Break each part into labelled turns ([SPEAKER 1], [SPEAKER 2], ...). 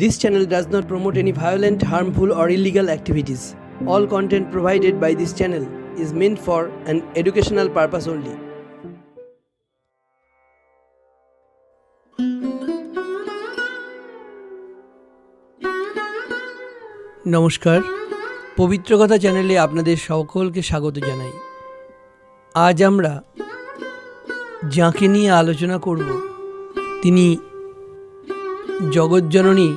[SPEAKER 1] This channel does not promote any violent, harmful, or illegal activities. All content provided by this channel is meant for an educational purpose only. নমস্কার, পবিত্র কথা চ্যানেলে আপনাদের সকলকে স্বাগত জানাই। আজ আমরা যাকে নিয়ে আলোচনা করব তিনি জগজ্জননী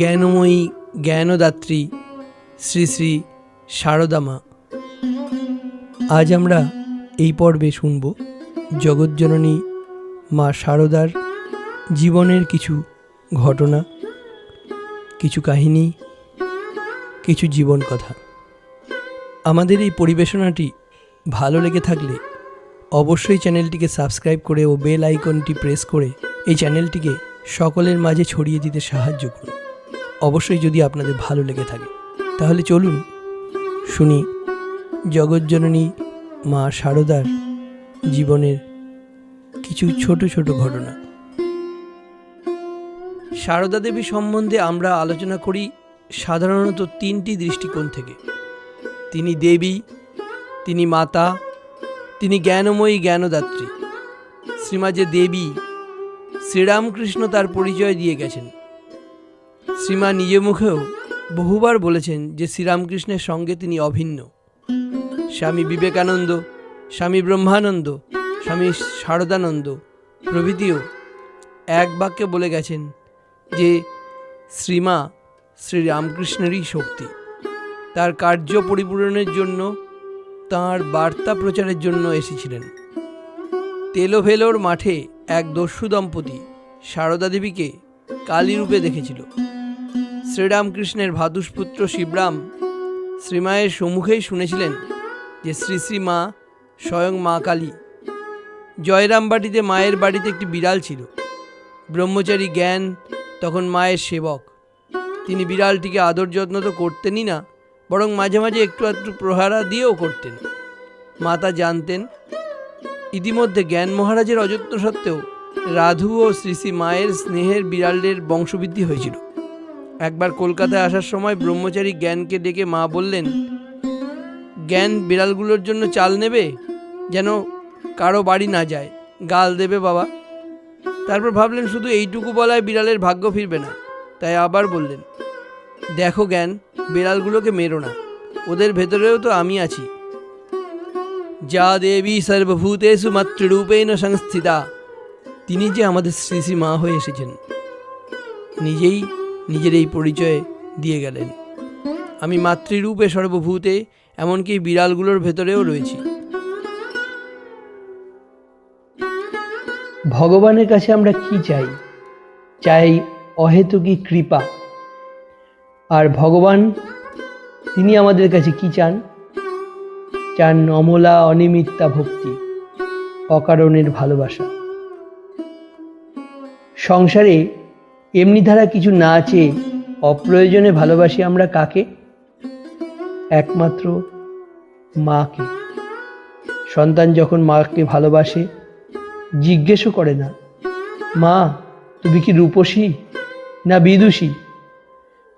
[SPEAKER 1] জ্ঞানময়ী জ্ঞানদাত্রী শ্রী শ্রী সারদা মা। আজ আমরা এই পর্বে শুনব জগজ্জননী মা সারদার জীবনের কিছু ঘটনা, কিছু কাহিনী, কিছু জীবন কথা। আমাদের এই পরিবেশনাটি ভালো লেগে থাকলে অবশ্যই চ্যানেলটিকে সাবস্ক্রাইব করে ও বেল আইকনটি প্রেস করে এই চ্যানেলটিকে সকলের মাঝে ছড়িয়ে দিতে সাহায্য করুন। অবশ্যই যদি আপনাদের ভালো লেগে থাকে তাহলে চলুন শুনি জগজ্জননী মা সারদার জীবনের কিছু ছোট ছোট ঘটনা। সারদা দেবী সম্বন্ধে আমরা আলোচনা করি সাধারণত তিনটি দৃষ্টিকোণ থেকে। তিনি দেবী, তিনি মাতা, তিনি জ্ঞানময়ী জ্ঞানদাত্রী। শ্রীমা যে দেবী, শ্রীরামকৃষ্ণ তার পরিচয় দিয়ে গেছেন। শ্রীমা নিজে মুখেও বহুবার বলেছেন যে শ্রীরামকৃষ্ণের সঙ্গে তিনি অভিন্ন। স্বামী বিবেকানন্দ, স্বামী ব্রহ্মানন্দ, স্বামী শারদানন্দ প্রভৃতিও এক বাক্যে বলে গেছেন যে শ্রীমা শ্রীরামকৃষ্ণেরই শক্তি। তার কার্য পরিপূরণের জন্য, তাঁর বার্তা প্রচারের জন্য এসেছিলেন। তেলোভেলোর মাঠে এক দস্যু দম্পতি সারদা দেবীকে কালী রূপে দেখেছিল। শ্রীরামকৃষ্ণের ভ্রাতুষ্পুত্র শিবরাম শ্রীমায়ের সম্মুখেই শুনেছিলেন যে শ্রী শ্রী মা স্বয়ং মা কালী। জয়রামবাটিতে মায়ের বাড়িতে একটি বিড়াল ছিল। ব্রহ্মচারী জ্ঞান তখন মায়ের সেবক। তিনি বিড়ালটিকে আদর যত্ন তো করতেনই না, বরং মাঝে মাঝে একটু একটু প্রহারা দিয়েও করতেন। মাতা জানতেন। ইতিমধ্যে জ্ঞান মহারাজের অযত্ন সত্ত্বেও রাধু ও শ্রী শ্রী মায়ের স্নেহের বিড়ালের বংশবৃদ্ধি হয়েছিল। একবার কলকাতায় আসার সময় ব্রহ্মচারী জ্ঞানকে ডেকে মা বললেন, জ্ঞান বিড়ালগুলোর জন্য চাল নেবে, যেন কারো বাড়ি না যায়, গাল দেবে বাবা। তারপর ভাবলেন শুধু এইটুকু বলায় বিড়ালের ভাগ্য ফিরবে না, তাই আবার বললেন, দেখো জ্ঞান, বিড়ালগুলোকে মেরো না, ওদের ভেতরেও তো আমি আছি। যা দেবী সর্বভূতেষু মাতৃরূপেণ সংস্থিতা, তিনি যে আমাদের শ্রী শ্রী মা হয়ে এসেছেন। নিজেই নিজের এই পরিচয় দিয়ে গেলেন, আমি মাতৃরূপে সর্বভূতে, এমনকি বিড়ালগুলোর ভেতরেও রয়েছি। ভগবানের কাছে আমরা কি চাই? চাই অহেতুকী কৃপা। আর ভগবান তিনি আমাদের কাছে কি চান? চান অমলা অনিমিত্তা ভক্তি, অকারণের ভালোবাসা। সংসারে এমনি ধারা কিছু না চেয়ে অপ্রয়োজনে ভালোবাসি আমরা কাকে? একমাত্র মাকে। সন্তান যখন মাকে ভালোবাসে, জিজ্ঞেসও করে না, মা তুমি কি রূপসী না বিদুষী,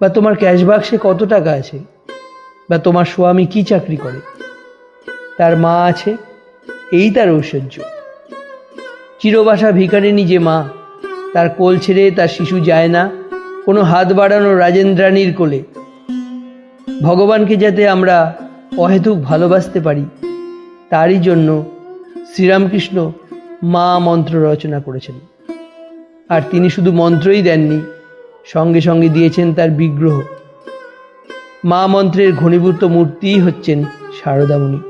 [SPEAKER 1] বা তোমার ক্যাশ বাক্সে কত টাকা আছে, বা তোমার স্বামী কি চাকরি করে। তার মা আছে, এই তার ঐশ্বর্য। চিরবাসা ভিখারিণী যে মা, তার কোল ছেড়ে তার শিশু যায় না কোনো হাত বাড়ানো রাজেন্দ্রাণীর কোলে। ভগবানকে যাতে আমরা অহেতুক ভালোবাসতে পারি, তারই জন্য শ্রীরামকৃষ্ণ মা মন্ত্র রচনা করেছেন। আর তিনি শুধু মন্ত্রই দেননি, সঙ্গে সঙ্গে দিয়েছেন তার বিগ্রহ। মা মন্ত্রের ঘনীভূত মূর্তিই হচ্ছেন সারদামণি।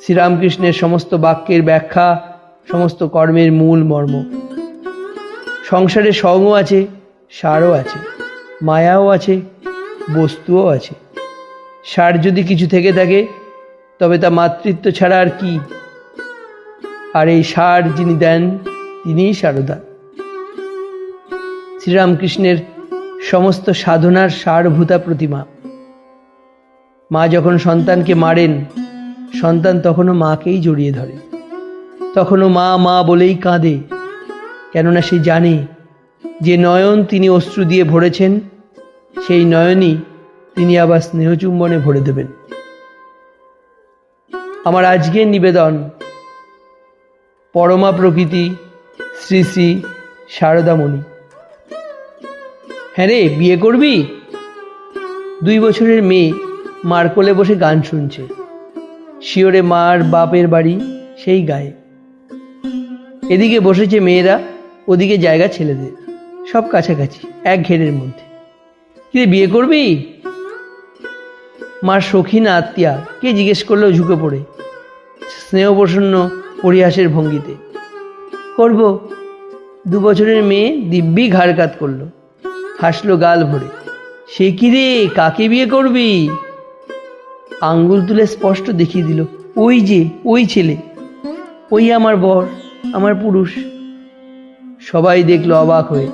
[SPEAKER 1] শ্রীরামকৃষ্ণের সমস্ত বাক্যের ব্যাখ্যা, সমস্ত কর্মের মূল মর্ম। সংসারে সঙ্গও আছে, সারও আছে, মায়াও আছে, বস্তুও আছে। সার যদি কিছু থেকে থাকে তবে তা মাতৃত্ব ছাড়া আর কি। আর এই সার যিনি দেন তিনিই সারদা। শ্রীরামকৃষ্ণের সমস্ত সাধনার সারভূতা প্রতিমা। মা যখন সন্তানকে মারেন, সন্তান তখনও মাকেই জড়িয়ে ধরে, তখনও মা মা বলেই কাঁদে, কেননা সে জানে যে নয়ন তিনি অশ্রু দিয়ে ভরেছেন, সেই নয়নই তিনি আবার স্নেহচুম্বনে ভরে দেবেন। আমার আজকের নিবেদন পরমা প্রকৃতি শ্রী শ্রী শারদামণি। হ্যাঁ রে, বিয়ে করবি? 2 বছরের মেয়ে মার কোলে বসে গান শুনছে। শিওরে মার বাপের বাড়ি সেই গায়ে। এদিকে বসেছে মেয়েরা, ওদিকে জায়গা ছেলেদের, সব কাছাকাছি এক ঘেরের মধ্যে। কিরে, বিয়ে করবি? মার সখী না আত্মীয়া কে জিজ্ঞেস করলো ঝুঁকে পড়ে, স্নেহপ্রসন্ন পরিহাসের ভঙ্গিতে। করব। 2 বছরের মেয়ে দিব্যি ঘাড় কাত করলো, হাসলো গাল ভরে। সে কি রে, কাকে বিয়ে করবি? আঙ্গুল তুলে স্পষ্ট দেখিয়ে দিল, ওই যে ওই ছেলে, ওই আমার বর, আমার পুরুষ। সবাই দেখলো অবাক হয়ে।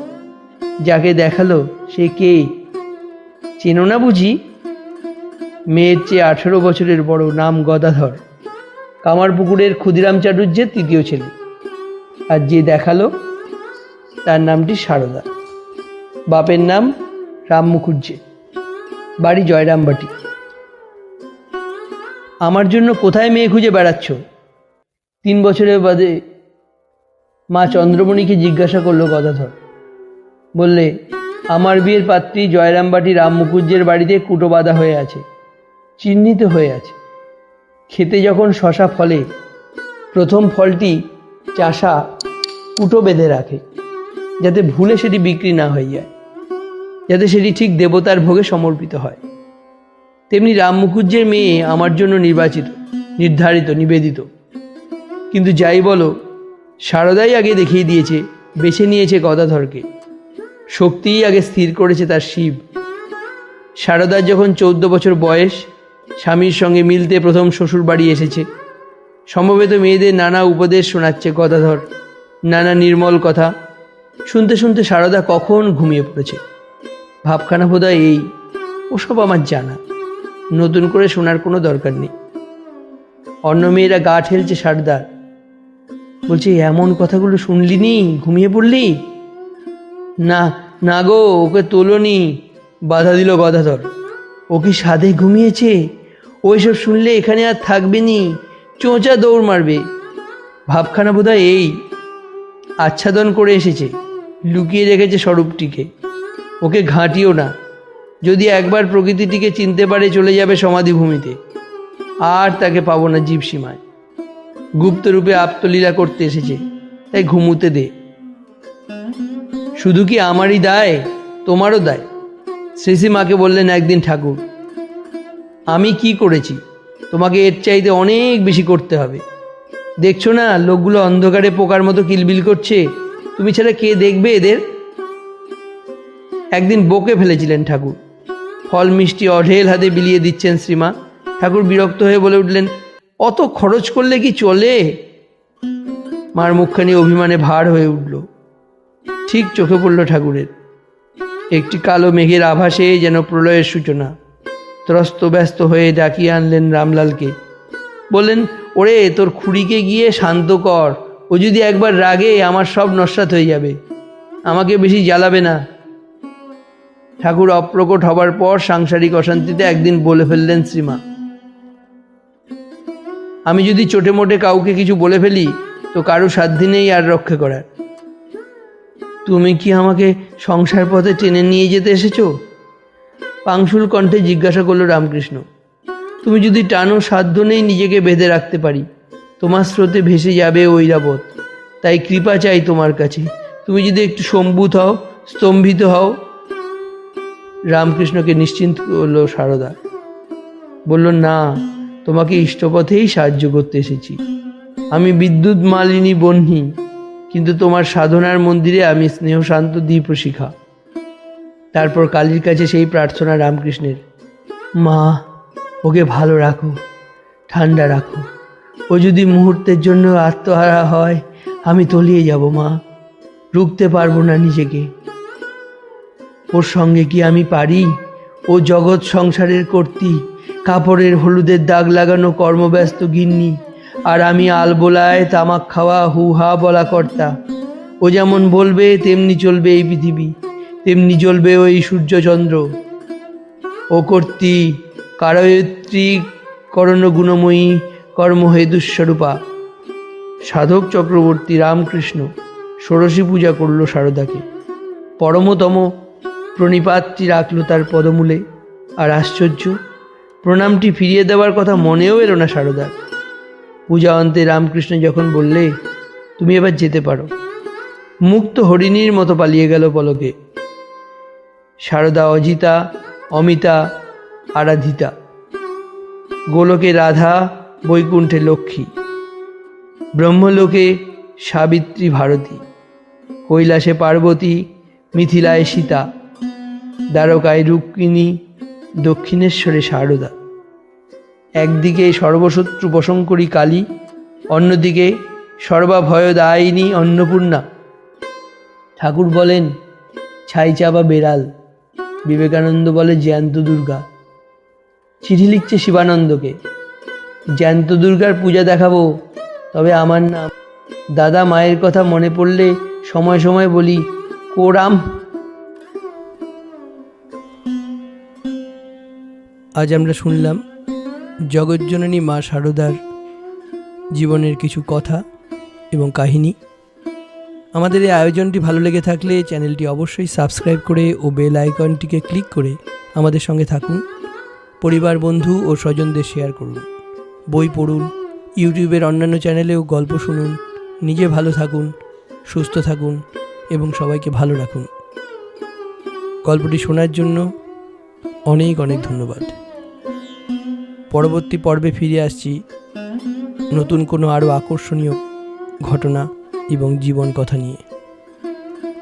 [SPEAKER 1] যাকে দেখালো সে কে? চেনো না বুঝি? মেয়ের চেয়ে 18 বছরের বড়, নাম গদাধর, কামারপুকুরের ক্ষুদিরাম চাটুর্যের 3য় ছেলে। আর যে দেখালো তার নামটি সারদা। বাপের নাম রাম মুখুজ্জে, বাড়ি জয়রামবাটি। আমার জন্য কোথায় মেয়ে খুঁজে বেড়াচ্ছ? 3 বছরের বাদে মা চন্দ্রমণিকে জিজ্ঞাসা করলো গদাধর। বললে, আমার বিয়ের পাত্রী জয়রামবাটি রাম মুখুজ্জের বাড়িতে কুটো বাঁধা হয়ে আছে, চিহ্নিত হয়ে আছে। খেতে যখন শশা ফলে, প্রথম ফলটি চাষা কুটো বেঁধে রাখে, যাতে ভুলে সেটি বিক্রি না হয়ে যায়, যাতে সেটি ঠিক দেবতার ভোগে সমর্পিত হয়। তেমনি রাম মুখুজ্জের মেয়ে আমার জন্য নির্বাচিত, নির্ধারিত, নিবেদিত। কিন্তু যাই বলো, সারদাই আগে দেখিয়ে দিয়েছে, বেছে নিয়েছে গদাধরকে। শক্তিই আগে স্থির করেছে তার শিব। সারদার যখন 14 বছর বয়স, স্বামীর সঙ্গে মিলতে প্রথম শ্বশুর বাড়ি এসেছে। সমবেত মেয়েদের নানা উপদেশ শোনাচ্ছে গদাধর, নানা নির্মল কথা। শুনতে শুনতে সারদা কখন ঘুমিয়ে পড়েছে। ভাবখানা বোধহয় এই, ওসব আমার জানা, নতুন করে শোনার কোনো দরকার নেই। অন্য মেয়েরা গা ঠেলছে সারদার, বলছে, এমন কথাগুলো শুনলি নি, ঘুমিয়ে পড়লি? না না গো, ওকে তোলনি, বাধা দিল গদাধর। ও কি সাধে ঘুমিয়েছে? ওইসব শুনলে এখানে আর থাকবে নি, চোঁচা দৌড় মারবে। ভাবখানা বোধহয় এই, আচ্ছাদন করে এসেছে, লুকিয়ে রেখেছে স্বরূপটিকে। ওকে ঘাঁটিও না, যদি একবার প্রকৃতিটিকে চিনতে পারে চলে যাবে সমাধিভূমিতে, আর তাকে পাবো না জীবসীমায়। গুপ্তরূপে আপ্তলীলা করতে এসেছে, তাই ঘুমুতে দে। শুধু কি আমারই দায়, তোমারও দায়। শ্রীশ্রীমাকে বললেন একদিন ঠাকুর, আমি কি করেছি, তোমাকে এর চাইতে অনেক বেশি করতে হবে। দেখছো না লোকগুলো অন্ধকারে পোকার মতো কিলবিল করছে, তুমি ছাড়া কে দেখবে এদের? একদিন বকে ফেলেছিলেন ঠাকুর। ফল মিষ্টি অঢেল হাতে বিলিয়ে দিচ্ছেন শ্রীমা। ঠাকুর বিরক্ত হয়ে বলে উঠলেন, অত খরচ করলে কি চলে? মার মুখখানি অভিমানে ভার হয়ে উঠল। ঠিক চোখে পড়ল ঠাকুরের। একটি কালো মেঘের আভাসে যেন প্রলয়ের সূচনা। ত্রস্ত ব্যস্ত হয়ে ডাকিয়ে আনলেন রামলালকে। বললেন, ওরে, তোর খুড়িকে গিয়ে শান্ত কর, ও যদি একবার রাগে আমার সব নস্যাৎ হয়ে যাবে, আমাকে বেশি জ্বালাবে না। ঠাকুর অপ্রকট হবার পর সাংসারিক অশান্তিতে একদিন বলে ফেললেন শ্রীমা, আমি যদি চোটে মোটে কাউকে কিছু বলে ফেলি তো কারো সাধ্যি নেই আর রক্ষা করার। তুমি কি আমাকে সংসার পথে টেনে নিয়ে যেতে এসেছো? পাংশুল কণ্ঠে জিজ্ঞাসা করল রামকৃষ্ণ। তুমি যদি টানো, সাধ্য নেই নিজেকে বেঁধে রাখতে পারি, তোমার স্রোতে ভেসে যাবে ঐরাবত। তাই কৃপা চাই তোমার কাছে, তুমি যদি একটু সম্ভূত হও, স্তম্ভিত হও। রামকৃষ্ণকে নিশ্চিন্ত করল সারদা। বলল, না, তোমাকে ইষ্টপথেই সাহায্য করতে এসেছি। আমি বিদ্যুৎ মালিনী বহ্নি, কিন্তু তোমার সাধনার মন্দিরে আমি স্নেহশান্ত দীপশিখা। তারপর কালীর কাছে সেই প্রার্থনা রামকৃষ্ণের, মা, ওকে ভালো রাখো, ঠান্ডা রাখো। ও যদি মুহূর্তের জন্য আত্মহারা হয়, আমি তলিয়ে যাব মা, রুখতে পারবো না নিজেকে। ওর সঙ্গে কি আমি পারি? ও জগৎ সংসারের কর্ত্রী, কাপড়ের হলুদের দাগ লাগানো কর্মব্যস্ত গিন্নি, আর আমি আলবোলায় তামাক খাওয়া হু হা বলা কর্তা। ও যেমন বলবে তেমনি চলবে এই পৃথিবী, তেমনি চলবে ওই সূর্যচন্দ্র। ও কর্তৃ কারয়ত্রী করণ গুণময়ী কর্মহেতুস্বরূপা। সাধক চক্রবর্তী রামকৃষ্ণ ষোড়শী পূজা করল সারদাকে, পরমতম প্রণিপাতটি রাখল তার পদমূলে। আর আশ্চর্য, প্রণামটি ফিরিয়ে দেওয়ার কথা মনেও এলো না সারদার। পূজা অন্তে রামকৃষ্ণ যখন বললে, তুমি এবার যেতে পারো, মুক্ত হরিণীর মতো পালিয়ে গেল পলকে। সারদা অজিতা, অমিতা, আরাধিতা, গোলকে রাধা, বৈকুণ্ঠে লক্ষ্মী, ব্রহ্মলোকে সাবিত্রী ভারতী, কৈলাসে পার্বতী, মিথিলায় সীতা, দ্বারকায় রুক্মিণী, দক্ষিণেশ্বরে সারদা। একদিকে সর্বশত্রু বশঙ্করী কালী, অন্যদিকে সর্বাভয়দায়িনী অন্নপূর্ণা। ঠাকুর বলেন ছাই চাপা বেড়াল, বিবেকানন্দ বলে জ্যান্ত দুর্গা। চিঠি লিখছে শিবানন্দকে, জ্যান্ত দুর্গার পূজা দেখাবো, তবে আমার নাম। দাদা মায়ের কথা মনে পড়লে সময় সময় বলি, কোরাম। আজ আমরা শুনলাম জগজ্জননী মা সারদার জীবনের কিছু কথা এবং কাহিনী। আমাদের এই আয়োজনটি ভালো লেগে থাকলে চ্যানেলটি অবশ্যই সাবস্ক্রাইব করে ও বেল আইকনটিকে ক্লিক করে আমাদের সঙ্গে থাকুন। পরিবার, বন্ধু ও স্বজনদের শেয়ার করুন। বই পড়ুন, ইউটিউবের অন্যান্য চ্যানেলেও গল্প শুনুন। নিজে ভালো থাকুন, সুস্থ থাকুন এবং সবাইকে ভালো রাখুন। গল্পটি শোনার জন্য অনেক অনেক ধন্যবাদ। পরবর্তী পর্বে ফিরে আসছি নতুন কোনো আরও আকর্ষণীয় ঘটনা এবং জীবন কথা নিয়ে।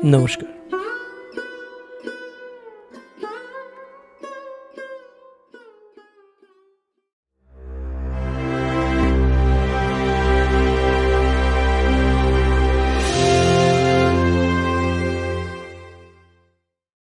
[SPEAKER 1] নমস্কার।